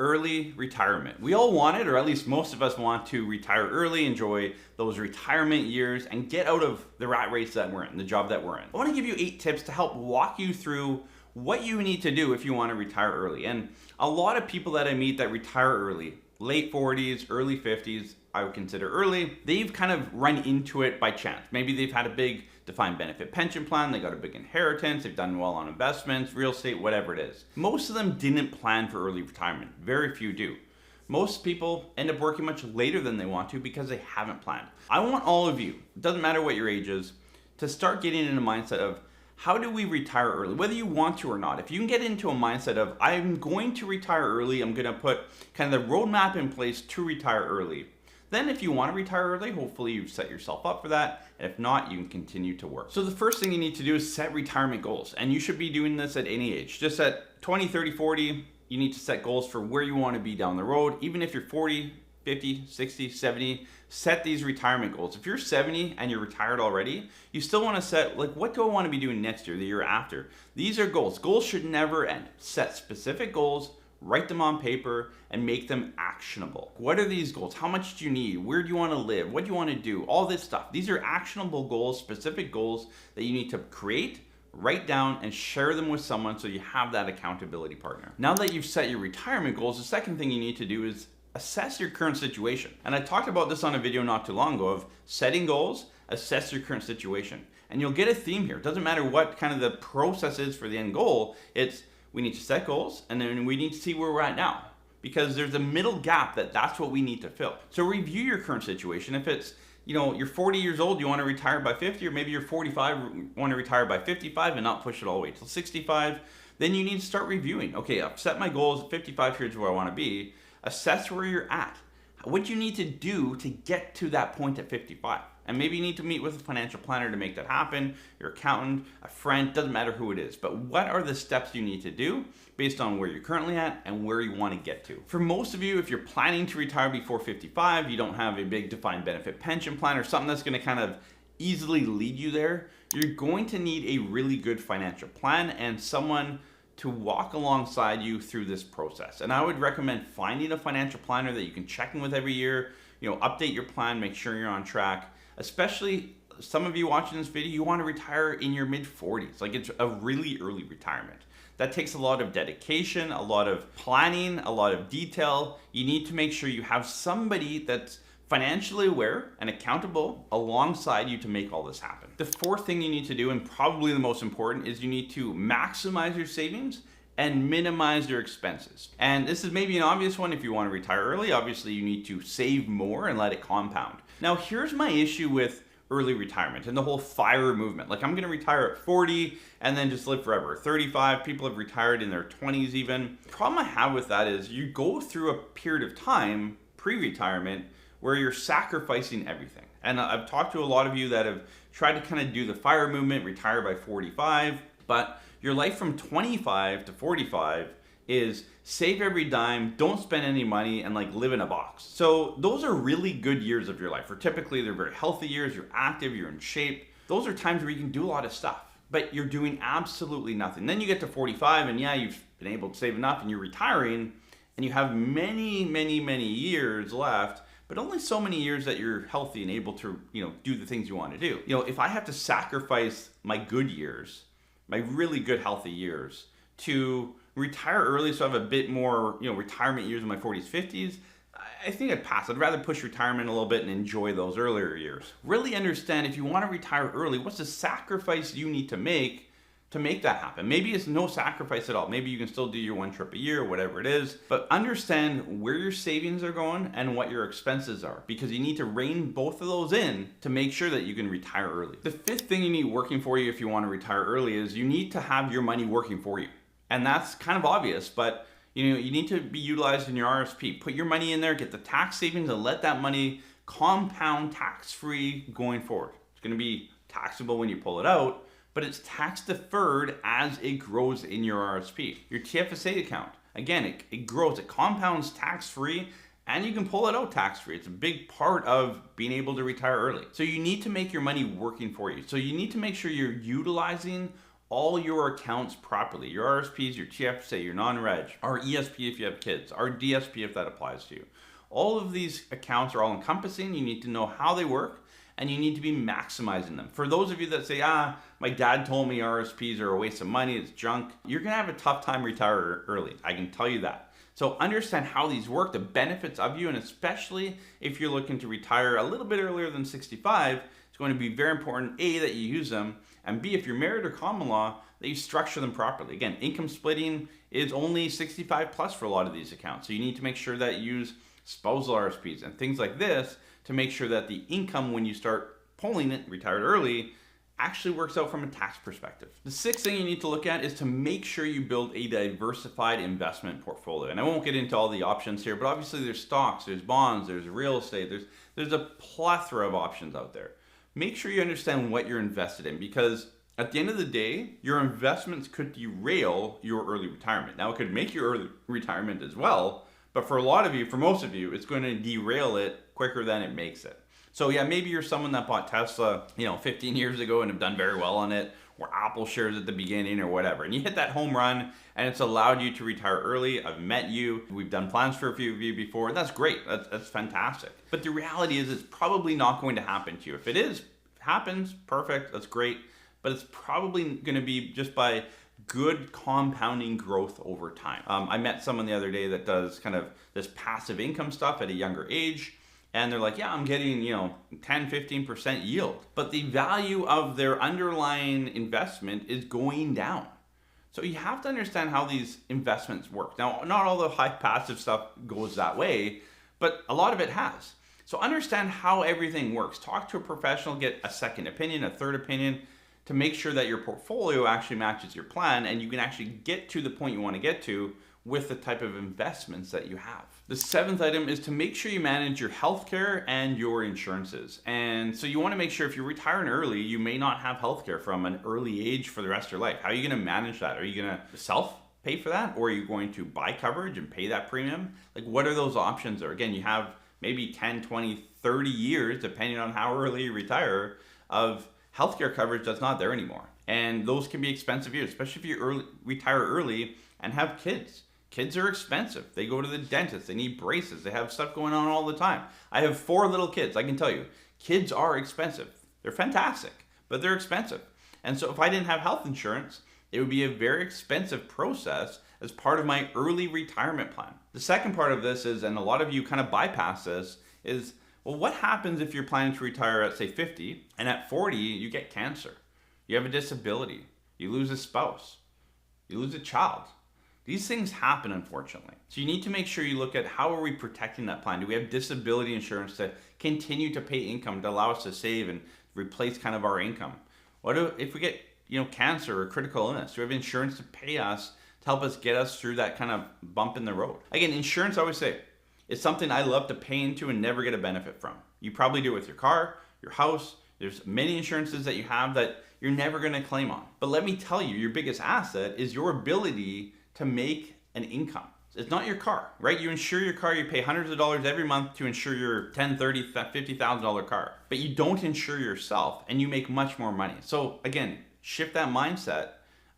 early retirement. We all want it, or at least most of us want to retire early, enjoy those retirement years, and get out of the rat race that we're in, the job that we're in. I want to give you 8 tips to help walk you through what you need to do if you want to retire early. And a lot of people that I meet that retire early, late 40s, early 50s, I would consider early, they've kind of run into it by chance. Maybe they've had a big defined benefit pension plan, they got a big inheritance, they've done well on investments, real estate, whatever it is. Most of them didn't plan for early retirement. Very few do. Most people end up working much later than they want to because they haven't planned. I want all of you, it doesn't matter what your age is, to start getting in a mindset of how do we retire early, whether you want to or not. If you can get into a mindset of I'm going to retire early, I'm going to put kind of the roadmap in place to retire early. Then if you want to retire early, hopefully you've set yourself up for that. And if not, you can continue to work. So the first thing you need to do is set retirement goals. And you should be doing this at any age. Just at 20, 30, 40, you need to set goals for where you want to be down the road. Even if you're 40, 50, 60, 70, set these retirement goals. If you're 70 and you're retired already, you still want to set, like, what do I want to be doing next year, the year after? These are goals. Goals should never end. Set specific goals, write them on paper, and make them actionable. What are these goals? How much do you need? Where do you want to live? What do you want to do? All this stuff. These are actionable goals, specific goals that you need to create, write down, and share them with someone so you have that accountability partner. Now that you've set your retirement goals, the second thing you need to do is assess your current situation. And I talked about this on a video not too long ago of setting goals, assess your current situation. And you'll get a theme here. It doesn't matter what kind of the process is for the end goal. It's we need to set goals, and then we need to see where we're at now. Because there's a middle gap that's what we need to fill. So review your current situation. If it's, you're 40 years old, you want to retire by 50, or maybe you're 45, want to retire by 55 and not push it all the way till 65, then you need to start reviewing. Okay, I've set my goals at 55, here's where I want to be. Assess where you're at. What you need to do to get to that point at 55. And maybe you need to meet with a financial planner to make that happen, your accountant, a friend, doesn't matter who it is. But what are the steps you need to do based on where you're currently at and where you want to get to? For most of you, if you're planning to retire before 55, you don't have a big defined benefit pension plan or something that's going to kind of easily lead you there, you're going to need a really good financial plan and someone to walk alongside you through this process. And I would recommend finding a financial planner that you can check in with every year, update your plan, make sure you're on track. Especially some of you watching this video, you want to retire in your mid 40s. Like, it's a really early retirement. That takes a lot of dedication, a lot of planning, a lot of detail. You need to make sure you have somebody that's financially aware and accountable alongside you to make all this happen. The fourth thing you need to do, and probably the most important, is you need to maximize your savings and minimize your expenses. And this is maybe an obvious one if you want to retire early. Obviously, you need to save more and let it compound. Now, here's my issue with early retirement and the whole FIRE movement. Like, I'm going to retire at 40 and then just live forever. 35, people have retired in their 20s even. The problem I have with that is you go through a period of time, pre-retirement, where you're sacrificing everything. And I've talked to a lot of you that have tried to kind of do the FIRE movement, retire by 45, but your life from 25 to 45 is save every dime, don't spend any money, and live in a box. So those are really good years of your life. Or typically they're very healthy years, you're active, you're in shape. Those are times where you can do a lot of stuff, but you're doing absolutely nothing. Then you get to 45 and you've been able to save enough and you're retiring and you have many, many, many years left, but only so many years that you're healthy and able to, do the things you want to do. If I have to sacrifice my good years, my really good healthy years, to retire early so I have a bit more, retirement years in my 40s, 50s, I think I'd pass. I'd rather push retirement a little bit and enjoy those earlier years. Really understand if you want to retire early, what's the sacrifice you need to make that happen. Maybe it's no sacrifice at all. Maybe you can still do your one trip a year or whatever it is, but understand where your savings are going and what your expenses are, because you need to rein both of those in to make sure that you can retire early. The fifth thing you need working for you if you want to retire early is you need to have your money working for you. And that's kind of obvious, but you need to be utilized in your RSP. Put your money in there, get the tax savings, and let that money compound tax-free going forward. It's going to be taxable when you pull it out, but it's tax deferred as it grows in your RSP. Your TFSA account, again, it grows, it compounds tax-free, and you can pull it out tax-free. It's a big part of being able to retire early. So you need to make your money working for you. So you need to make sure you're utilizing all your accounts properly. Your RSPs, your TFSA, your non-reg, our ESP if you have kids, our DSP if that applies to you. All of these accounts are all encompassing. You need to know how they work and you need to be maximizing them. For those of you that say, my dad told me RSPs are a waste of money, it's junk, you're gonna have a tough time retiring early. I can tell you that. So understand how these work, the benefits of you, and especially if you're looking to retire a little bit earlier than 65, it's going to be very important, A, that you use them, and B, if you're married or common law, that you structure them properly. Again, income splitting is only 65 plus for a lot of these accounts. So you need to make sure that you use spousal RSPs and things like this to make sure that the income, when you start pulling it, retired early, actually works out from a tax perspective. The sixth thing you need to look at is to make sure you build a diversified investment portfolio. And I won't get into all the options here, but obviously there's stocks, there's bonds, there's real estate, there's a plethora of options out there. Make sure you understand what you're invested in, because at the end of the day, your investments could derail your early retirement. Now, it could make your early retirement as well, but for a lot of you, for most of you, it's going to derail it quicker than it makes it. So yeah, maybe you're someone that bought Tesla, 15 years ago and have done very well on it, or Apple shares at the beginning or whatever. And you hit that home run and it's allowed you to retire early. I've met you. We've done plans for a few of you before. That's great. That's fantastic. But the reality is it's probably not going to happen to you. If it happens, perfect. That's great. But it's probably going to be just by good compounding growth over time. I met someone the other day that does kind of this passive income stuff at a younger age. And they're like, yeah, I'm getting, 10, 15% yield. But the value of their underlying investment is going down. So you have to understand how these investments work. Now, not all the high passive stuff goes that way, but a lot of it has. So understand how everything works. Talk to a professional, get a second opinion, a third opinion, to make sure that your portfolio actually matches your plan and you can actually get to the point you want to get to with the type of investments that you have. The seventh item is to make sure you manage your healthcare and your insurances. And so you want to make sure if you're retiring early, you may not have healthcare from an early age for the rest of your life. How are you going to manage that? Are you going to self-pay for that? Or are you going to buy coverage and pay that premium? Like, what are those options? Or again, you have maybe 10, 20, 30 years, depending on how early you retire, of healthcare coverage that's not there anymore. And those can be expensive years, especially if you retire early and have kids. Kids are expensive. They go to the dentist. They need braces. They have stuff going on all the time. I have 4 little kids. I can tell you, kids are expensive. They're fantastic, but they're expensive. And so if I didn't have health insurance, it would be a very expensive process as part of my early retirement plan. The second part of this is, and a lot of you kind of bypass this, is, well, what happens if you're planning to retire at, say, 50, and at 40, you get cancer? You have a disability. You lose a spouse. You lose a child. These things happen, unfortunately. So you need to make sure you look at how are we protecting that plan? Do we have disability insurance to continue to pay income to allow us to save and replace kind of our income? What if we get cancer or critical illness? Do we have insurance to pay us to help us get us through that kind of bump in the road? Again, insurance, I always say, is something I love to pay into and never get a benefit from. You probably do it with your car, your house. There's many insurances that you have that you're never going to claim on. But let me tell you, your biggest asset is your ability to make an income. It's not your car, right? You insure your car, you pay hundreds of dollars every month to insure your $10,000, $30,000, $50,000 car, but you don't insure yourself and you make much more money. So again, shift that mindset,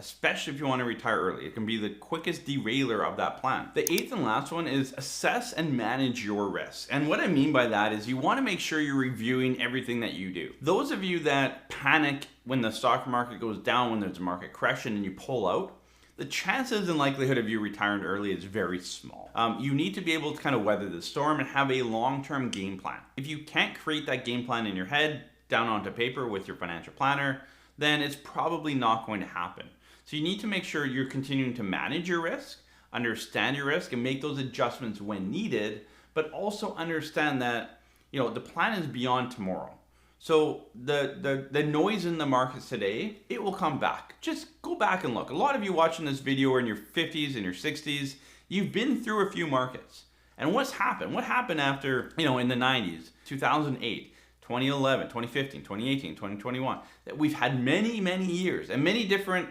especially if you want to retire early. It can be the quickest derailer of that plan. The eighth and last one is assess and manage your risks. And what I mean by that is you want to make sure you're reviewing everything that you do. Those of you that panic when the stock market goes down, when there's a market correction and you pull out, the chances and likelihood of you retiring early is very small. You need to be able to kind of weather the storm and have a long-term game plan. If you can't create that game plan in your head, down onto paper with your financial planner, then it's probably not going to happen. So you need to make sure you're continuing to manage your risk, understand your risk, and make those adjustments when needed, but also understand that the plan is beyond tomorrow. So the noise in the markets today, it will come back. Just go back and look. A lot of you watching this video are in your 50s and your 60s. You've been through a few markets. And what's happened? What happened after, in the 90s, 2008, 2011, 2015, 2018, 2021? That we've had many, many years and many different,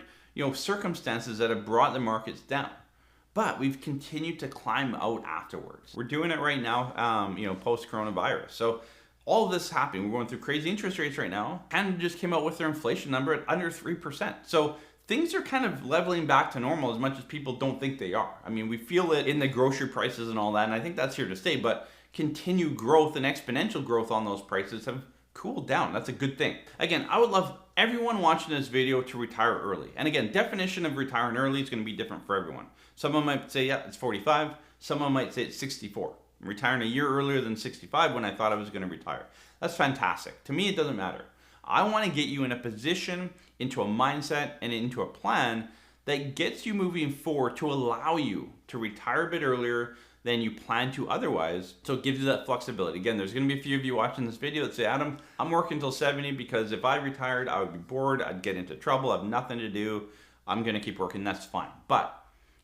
circumstances that have brought the markets down. But we've continued to climb out afterwards. We're doing it right now, post-coronavirus. So all of this happening. We're going through crazy interest rates right now. Canada just came out with their inflation number at under 3%. So things are kind of leveling back to normal as much as people don't think they are. I mean, we feel it in the grocery prices and all that, and I think that's here to stay, but continued growth and exponential growth on those prices have cooled down. That's a good thing. Again, I would love everyone watching this video to retire early. And again, definition of retiring early is going to be different for everyone. Someone might say, yeah, it's 45. Someone might say it's 64. I'm retiring a year earlier than 65 when I thought I was going to retire. That's fantastic. To me, it doesn't matter. I want to get you in a position, into a mindset, and into a plan that gets you moving forward to allow you to retire a bit earlier than you plan to otherwise. So it gives you that flexibility. Again, there's going to be a few of you watching this video that say, Adam, I'm working until 70 because if I retired, I would be bored, I'd get into trouble, I have nothing to do, I'm going to keep working, that's fine. But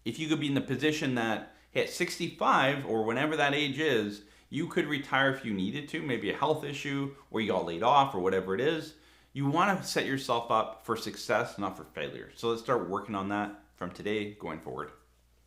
if you could be in the position that at 65 or whenever that age is, you could retire if you needed to, maybe a health issue or you got laid off or whatever it is, you want to set yourself up for success, not for failure. So let's start working on that from today going forward.